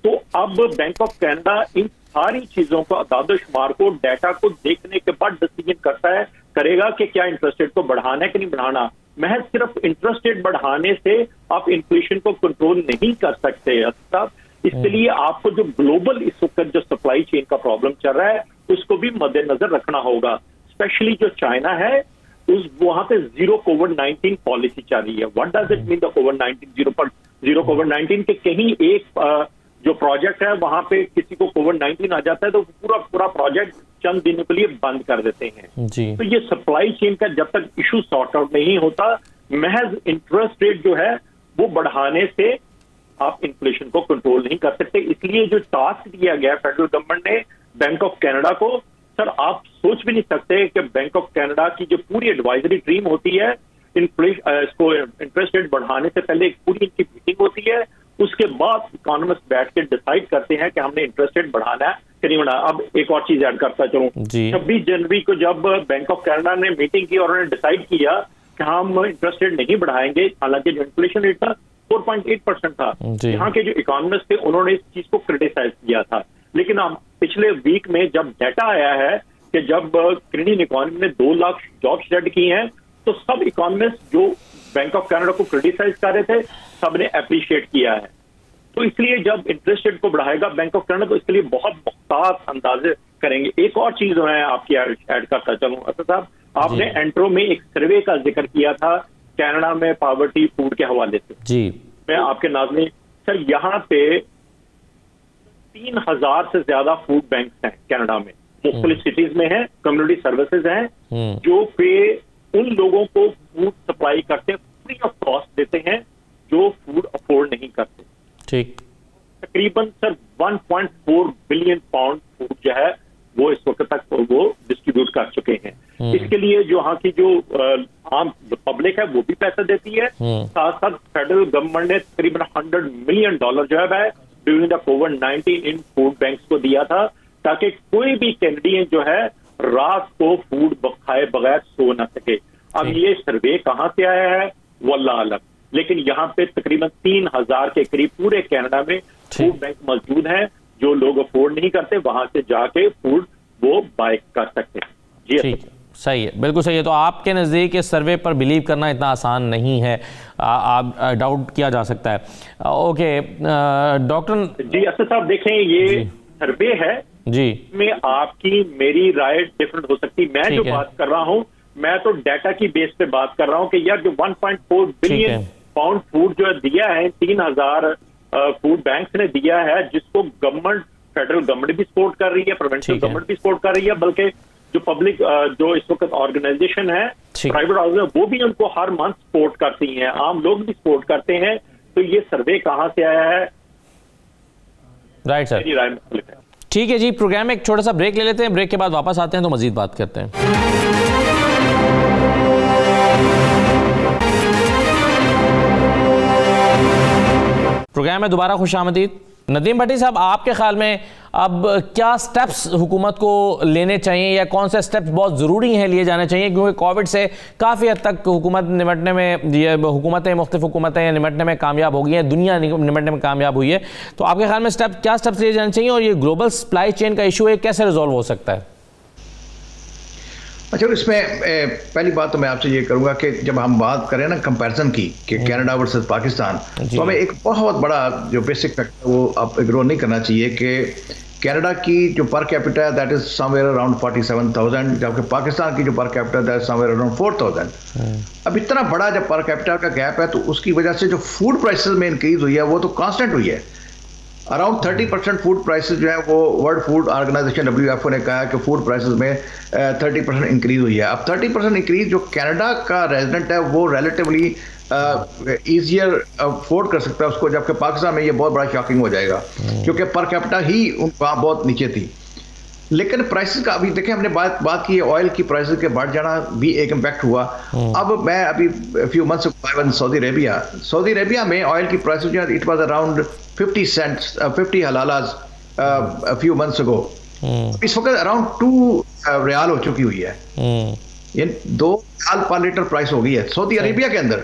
तो अब बैंक ऑफ कनाडा इन सारी चीजों को अदाद-ओ-शुमार को डाटा को देखने के बाद डिसीजन करेगा कि क्या इंटरेस्ट रेट को बढ़ाना है कि नहीं बढ़ाना। महज सिर्फ इंटरेस्ट रेट बढ़ाने से आप इन्फ्लेशन को कंट्रोल नहीं कर सकते साहब। इसके लिए आपको जो ग्लोबल इस वक्त जो सप्लाई चेन का प्रॉब्लम चल रहा है उसको भी मद्देनजर रखना होगा। स्पेशली जो चाइना है उस वहां पे जीरो कोविड-19 पॉलिसी चल रही है। What does it mean the covid zero कोविड-19 के कहीं एक जो प्रोजेक्ट है वहां पे किसी को कोविड-19 आ जाता है तो पूरा प्रोजेक्ट चंद दिनों के लिए बंद कर देते हैं जी। तो ये सप्लाई चेन का जब तक इशू सॉर्ट आउट नहीं होता, महज इंटरेस्ट रेट जो है वो बढ़ाने से आप इन्फ्लेशन को कंट्रोल नहीं कर सकते। इसलिए जो टास्क दिया गया फेडरल गवर्नमेंट ने बैंक ऑफ कनाडा को, सर आप सोच भी नहीं सकते कि बैंक ऑफ कनाडा की जो पूरी एडवाइजरी टीम होती है, इसको इंटरेस्ट रेट बढ़ाने से पहले एक पूरी इनकी मीटिंग होती है, उसके बाद इकोनॉमिस्ट बैठ के डिसाइड करते हैं कि हमने इंटरेस्ट रेट बढ़ाना है कि नहीं बढ़ाना। अब एक और चीज ऐड करता चलूं, 26 जनवरी को जब बैंक ऑफ कनाडा ने मीटिंग की और उन्होंने डिसाइड किया कि हम इंटरेस्ट रेट नहीं बढ़ाएंगे, हालांकि जो इन्फ्लेशन रेट था 4.8% था, यहाँ के जो इकोनॉमिस्ट थे उन्होंने इस चीज को क्रिटिसाइज किया था। लेकिन अब पिछले वीक में जब डाटा आया है कि जब कैनेडियन इकोनॉमी ने 2 लाख जॉब्स डेड की हैं, तो सब इकोनॉमिस्ट जो बैंक ऑफ कनाडा को क्रिटिसाइज कर रहे थे सबने अप्रिशिएट किया है। तो इसलिए जब इंटरेस्ट रेट को बढ़ाएगा बैंक ऑफ कनाडा तो इसके लिए बहुत मुख्तात अंदाजे करेंगे। एक और चीज मैं आपकी ऐड करता चलूं, असद साहब, आपने एंट्रो में एक सर्वे का जिक्र किया था कनाडा में पॉवर्टी फूड के हवाले से जी। मैं आपके नाज़रीन, सर यहाँ पे 3000 से ज्यादा फूड बैंक हैं कनाडा में, मुख्तलिफ सिटीज में हैं, कम्युनिटी सर्विसेज हैं जो पे उन लोगों को फूड सप्लाई करते हैं, फ्री ऑफ कॉस्ट देते हैं जो फूड अफोर्ड नहीं करते। ठीक, तकरीबन सर 1.4 बिलियन पाउंड फूड जो है वो इस वक्त तक वो डिस्ट्रीब्यूट कर चुके हैं। इसके लिए जो यहाँ की जो आम पब्लिक है वो भी पैसा देती है, साथ साथ फेडरल गवर्नमेंट ने तकरीबन $100 मिलियन जो है during the covid in food banks को दिया था, ताकि कोई भी कैनेडियन जो है रात को फूड खाए बगैर सो न सके। अब ये सर्वे कहाँ से आया है वल्लाह आलम, लेकिन यहाँ पे तकरीबन 3000 के करीब पूरे कनाडा में फूड बैंक मौजूद हैं, जो लोग अफोर्ड नहीं करते वहां से जाके फूड वो बाय कर सकते हैं। जी सही है, बिल्कुल सही है। तो आपके नज़दीक इस सर्वे पर बिलीव करना इतना आसान नहीं है, आप डाउट किया जा सकता है। ओके डॉक्टर जी, असद साहब देखें ये सर्वे है जी, में आपकी मेरी राय डिफरेंट हो सकती है। मैं जो बात कर रहा हूँ मैं तो डाटा की बेस पे बात कर रहा हूँ कि यार जो 1.4 बिलियन पाउंड फूड जो दिया है 3000 फूड बैंक्स ने दिया है, जिसको गवर्नमेंट, फेडरल गवर्नमेंट भी सपोर्ट कर रही है, प्रोविंशियल गवर्नमेंट भी सपोर्ट कर रही है, बल्कि जो पब्लिक जो इस वक्त ऑर्गेनाइजेशन है, प्राइवेट ऑर्गेनाइजेशन, वो भी उनको हर मंथ सपोर्ट करती हैं, आम लोग भी सपोर्ट करते हैं। तो ये सर्वे कहाँ से आया है? राइट सर, मेरी राय मुख्तलिफ है। ठीक है जी, प्रोग्राम में एक छोटा सा ब्रेक ले लेते हैं, ब्रेक के बाद वापस आते हैं तो मजीद बात करते हैं। प्रोग्राम में दोबारा खुशामदीद। नदीम भट्टी साहब, आपके ख्याल में अब क्या स्टेप्स हुकूमत को लेने चाहिए या कौन से स्टेप्स बहुत ज़रूरी हैं लिए जाने चाहिए, क्योंकि कोविड से काफ़ी हद तक हुकूमत निपटने में, ये हुकूमतें, मुख्तलिफ हुकूमतें निपटने में कामयाब हो गई हैं, दुनिया निपटने में कामयाब हुई है। तो आपके ख्याल में क्या स्टेप्स लिए जाने चाहिए और ये ग्लोबल सप्लाई चेन का इशू है कैसे रिजॉल्व हो सकता है? अच्छा, इसमें पहली बात तो मैं आपसे ये करूंगा कि जब हम बात करें ना कंपैरिजन की कि कनाडा वर्सेस पाकिस्तान, तो हमें एक बहुत बड़ा जो बेसिक फैक्टर वो आप इग्नोर नहीं करना चाहिए कि कनाडा की जो पर कैपिटा है दैट इज समवेयर अराउंड 47,000, जबकि पाकिस्तान की जो per capita that is somewhere around 4,000। अब इतना बड़ा जब पर कैपिटा का गैप है तो उसकी वजह से जो फूड प्राइसेस में इंक्रीज हुई है वो तो कांस्टेंट हुई है। अराउंड 30% फूड प्राइसेस जो है वो वर्ल्ड फूड ऑर्गेनाइजेशन WFO ने कहा है कि फूड प्राइसेस में 30% इंक्रीज हुई है। अब 30% इंक्रीज जो कनाडा का रेजिडेंट है वो रिलेटिवली ईजियर अफोर्ड कर सकता है उसको, जबकि पाकिस्तान में ये बहुत बड़ा शॉकिंग हो जाएगा क्योंकि पर कैपिटा ही वहाँ बहुत नीचे थी। लेकिन प्राइसेस का अभी देखें, हमने बात की ऑयल की प्राइसेस के बढ़ जाना भी एक इम्पैक्ट हुआ। अब मैं अभी फ्यू मंथ्स सऊदी अरेबिया में ऑयल की प्राइसेस जो है it was around 50 cents 50 halalas few months ago. इस वक्त अराउंड 2 रियाल हो चुकी हुई है, ये 2 रियाल पर लीटर प्राइस हो गई है सऊदी अरेबिया के अंदर।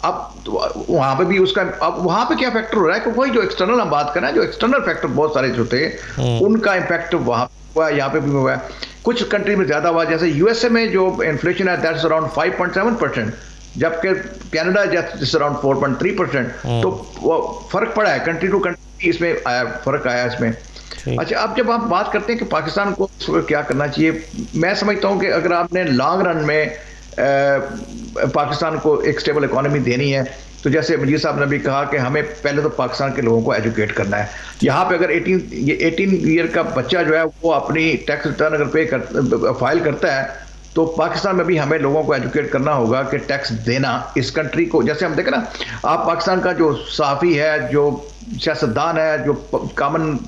अब वहां पे भी उसका, अब वहां पे क्या फैक्टर हो रहा है कि वही जो एक्सटर्नल हम बात कर रहे हैं, जो एक्सटर्नल फैक्टर बहुत सारे जो थे उनका इम्पैक्ट वहां हुआ है, यहाँ पे भी हुआ है। कुछ कंट्री में ज्यादा हुआ, जैसे यूएसए में जो इन्फ्लेशन है दैट्स अराउंड 5.7%, जबकि कनाडा जस्ट अराउंड 4.3%। तो वो फर्क पड़ा है कंट्री टू कंट्री, इसमें आया फर्क आया इसमें। अच्छा, अब जब आप बात करते हैं कि पाकिस्तान को क्या करना चाहिए, मैं समझता हूं कि अगर आपने लॉन्ग रन में पाकिस्तान को एक स्टेबल इकोनॉमी देनी है तो जैसे मजीद साहब ने भी कहा कि हमें पहले तो पाकिस्तान के लोगों को एजुकेट करना है। यहाँ पे अगर 18 ईयर का बच्चा जो है वो अपनी टैक्स रिटर्न अगर फाइल करता है तो पाकिस्तान में भी हमें लोगों को एजुकेट करना होगा कि टैक्स देना इस कंट्री को। जैसे हम देखें ना, आप पाकिस्तान का जो सहाफ़ी है, जो सियासतदान है, जो कॉमन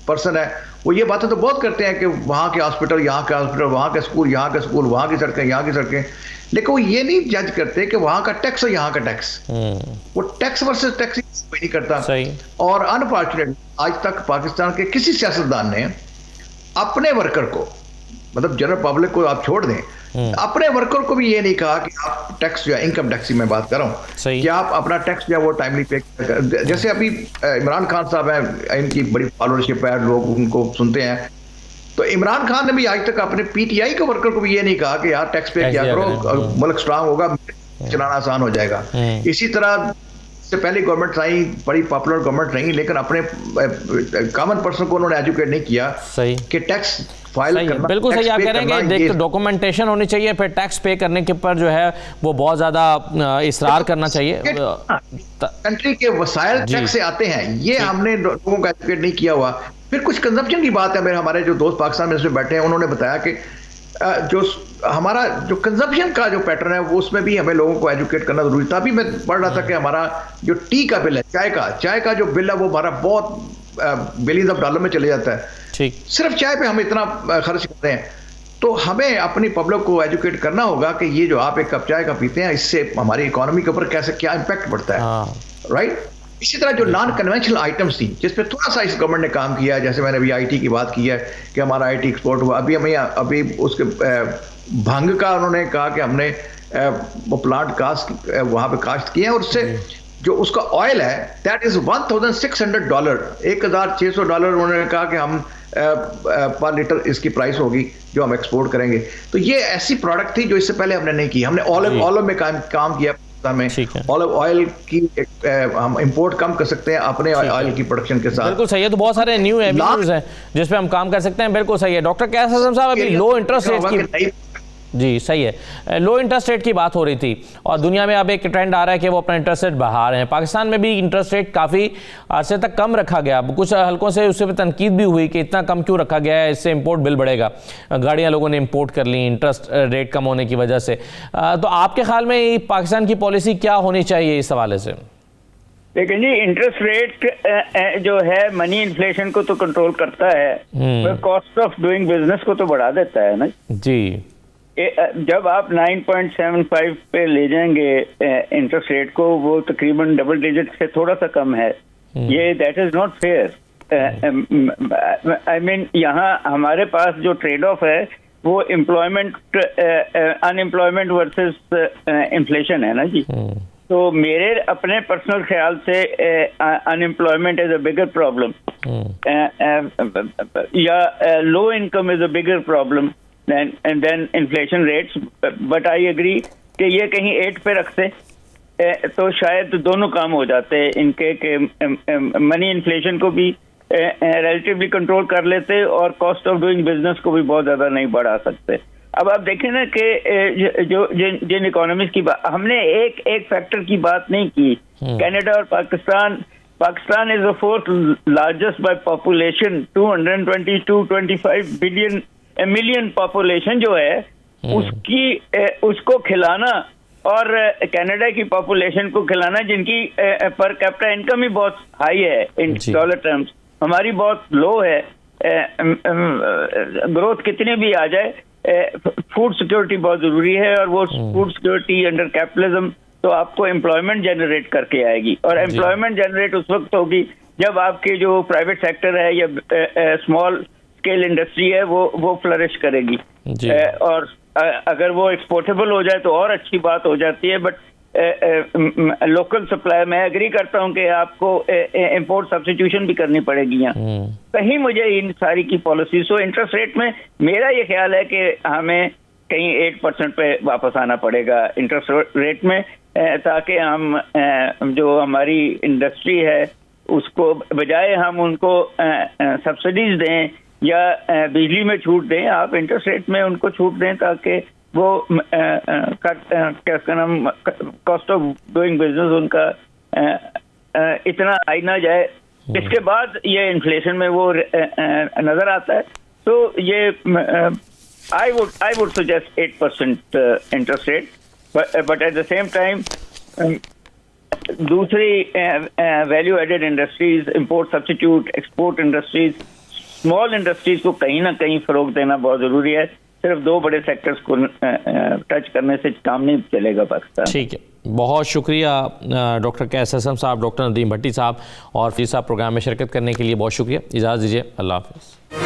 पर्सन है, वो ये बातें तो बहुत करते हैं कि वहाँ के हॉस्पिटल, यहाँ के हॉस्पिटल, वहाँ के स्कूल, यहाँ के स्कूल, वहाँ की सड़कें, यहाँ की सड़कें, लेकिन वो ये नहीं जज करते कि वहाँ का टैक्स और यहाँ का टैक्स। वो टैक्स वर्सेस टैक्स नहीं करता। और अनफॉर्चुनेटली आज तक पाकिस्तान के किसी सियासतदान ने अपने वर्कर को, मतलब जनरल पब्लिक को आप छोड़ दें, अपने वर्कर को भी ये नहीं कहा कि आप टैक्स जो है, इनकम टैक्स की मैं बात कर रहा हूँ, कि आप अपना टैक्स जो है वो टाइमली पे कर। जैसे अभी इमरान खान साहब हैं, इनकी बड़ी फॉलोअरशिप है, लोग उनको सुनते हैं, तो इमरान खान ने भी आज तक अपने पीटीआई के वर्कर को भी ये नहीं कहा कि यार टैक्स पे क्या करो, मुल्क स्ट्रांग होगा, चलाना आसान हो जाएगा। इसी तरह से पहले गवर्नमेंट आई, बड़ी पॉपुलर गवर्नमेंट रही, लेकिन अपने कॉमन पर्सन को उन्होंने एजुकेट नहीं किया कि टैक्स फाइल करना। बिल्कुल सही आप कह रहे हैं कि डॉक्यूमेंटेशन होनी चाहिए, फिर टैक्स पे करने के पर जो है वो बहुत ज्यादा इसरार करना चाहिए। कंट्री के वसाइल टैक्स से आते हैं, ये हमने लोगों को एजुकेट नहीं किया हुआ। फिर कुछ कंजम्पशन की बात है, मेरे हमारे जो दोस्त पाकिस्तान में इसमें बैठे हैं उन्होंने बताया कि जो हमारा जो कंजम्पशन का जो पैटर्न है वो उसमें भी हमें लोगों को एजुकेट करना जरूरी था। अभी मैं पढ़ रहा था कि हमारा जो टी का बिल है, चाय का जो बिल है वो हमारा बहुत बिलियंस ऑफ डॉलर में चले जाता है। ठीक, सिर्फ चाय पे हम इतना खर्च करते हैं। तो हमें अपनी पब्लिक को एजुकेट करना होगा कि ये जो आप एक कप चाय का पीते हैं, इससे हमारी इकोनॉमी के ऊपर कैसे क्या इम्पैक्ट पड़ता है, राइट। इसी तरह जो नॉन कन्वेंशनल आइटम्स थी जिस पे थोड़ा सा इस गवर्नमेंट ने काम किया है, जैसे मैंने अभी आईटी की बात की है कि हमारा आईटी एक्सपोर्ट हुआ। अभी उसके भांग का उन्होंने कहा कि हमने वो प्लांट कास्ट वहाँ पे काश्त किए हैं, और उससे जो उसका ऑयल है दैट इज $1,600, $1,600 उन्होंने कहा कि हम पर लीटर इसकी प्राइस होगी जो हम एक्सपोर्ट करेंगे। तो ये ऐसी प्रोडक्ट थी जो इससे पहले हमने नहीं की। हमने ऑलिव में काम किया में, ऑलिव ऑयल की हम इंपोर्ट कम कर सकते हैं अपने ऑयल की प्रोडक्शन के साथ। बिल्कुल सही है। तो बहुत सारे न्यू एवेन्यूज हैं जिस पे हम काम कर सकते हैं। बिल्कुल सही है डॉक्टर कैसर आजम साहब। अभी लो इंटरेस्ट रेट की, जी सही है, लो इंटरेस्ट रेट की बात हो रही थी और दुनिया में अब एक ट्रेंड आ रहा है कि वो अपना इंटरेस्ट रेट बढ़ा रहे हैं। पाकिस्तान में भी इंटरेस्ट रेट काफ़ी अरसे तक कम रखा गया। कुछ हलकों से उससे तनकीद भी हुई कि इतना कम क्यों रखा गया है, इससे इंपोर्ट बिल बढ़ेगा। गाड़ियां लोगों ने इंपोर्ट कर ली इंटरेस्ट रेट कम होने की वजह से। तो आपके ख्याल में पाकिस्तान की पॉलिसी क्या होनी चाहिए इस हवाले से? लेकिन जी इंटरेस्ट रेट जो है मनी इन्फ्लेशन को तो कंट्रोल करता है, कॉस्ट ऑफ डूइंग बिजनेस को तो बढ़ा देता है ना जी। जब आप 9.75 पे ले जाएंगे इंटरेस्ट रेट को, वो तकरीबन डबल डिजिट से थोड़ा सा कम है। ये that is not fair. I mean यहाँ हमारे पास जो ट्रेड ऑफ है वो अनएम्प्लॉयमेंट वर्सेस इन्फ्लेशन है ना जी। तो मेरे अपने पर्सनल ख्याल से unemployment is a bigger problem, या low income is a bigger problem and then inflation rates, but I agree कि ये कहीं 8 पे रखते तो शायद दोनों काम हो जाते इनके के मनी इन्फ्लेशन को भी रिलेटिवली कंट्रोल कर लेते और कॉस्ट ऑफ डूइंग बिजनेस को भी बहुत ज़्यादा नहीं बढ़ा सकते। अब आप देखें ना कि जो जिन इकोनॉमीज की बात हमने एक फैक्टर की बात नहीं की, कनाडा और Pakistan is the 4th largest by population, 222-25 million population जो है उसको खिलाना और कनाडा की पॉपुलेशन को खिलाना जिनकी पर कैपिटा इनकम ही बहुत हाई है इन डॉलर टर्म्स, हमारी बहुत लो है। ग्रोथ कितने भी आ जाए, फूड सिक्योरिटी बहुत जरूरी है और वो फूड सिक्योरिटी अंडर कैपिटलिज्म तो आपको एम्प्लॉयमेंट जनरेट करके आएगी, और एम्प्लॉयमेंट जनरेट उस वक्त होगी जब आपके जो प्राइवेट सेक्टर है या स्मॉल स्केल इंडस्ट्री है वो फ्लरिश करेगी। और अगर वो एक्सपोर्टेबल हो जाए तो और अच्छी बात हो जाती है। बट लोकल सप्लाई, मैं एग्री करता हूं कि आपको इंपोर्ट सब्स्टिट्यूशन भी करनी पड़ेगी यहाँ कहीं मुझे इन सारी की पॉलिसी। सो इंटरेस्ट रेट में मेरा ये ख्याल है कि हमें कहीं 8% पे वापस आना पड़ेगा इंटरेस्ट रेट में, ताकि हम जो हमारी इंडस्ट्री है उसको बजाय हम उनको सब्सिडीज दें या बिजली में छूट दें, आप इंटरेस्ट रेट में उनको छूट दें ताकि वो क्या नाम कॉस्ट ऑफ डूइंग बिजनेस उनका इतना हाई ना जाए, इसके बाद ये इन्फ्लेशन में वो नजर आता है। तो ये I would suggest 8% interest rate, but at the same time दूसरी value added industries, import substitute, export industries, small industries को कहीं ना कहीं फरोग देना बहुत जरूरी है। सिर्फ दो बड़े सेक्टर्स को टच करने से काम नहीं चलेगा पाकिस्तान। ठीक है, बहुत शुक्रिया डॉक्टर KSSM साहब, डॉक्टर नदीम भट्टी साहब और फीस साहब प्रोग्राम में शिरकत करने के लिए बहुत शुक्रिया। इजाज़त दीजिए, अल्लाह हाफ़िज़।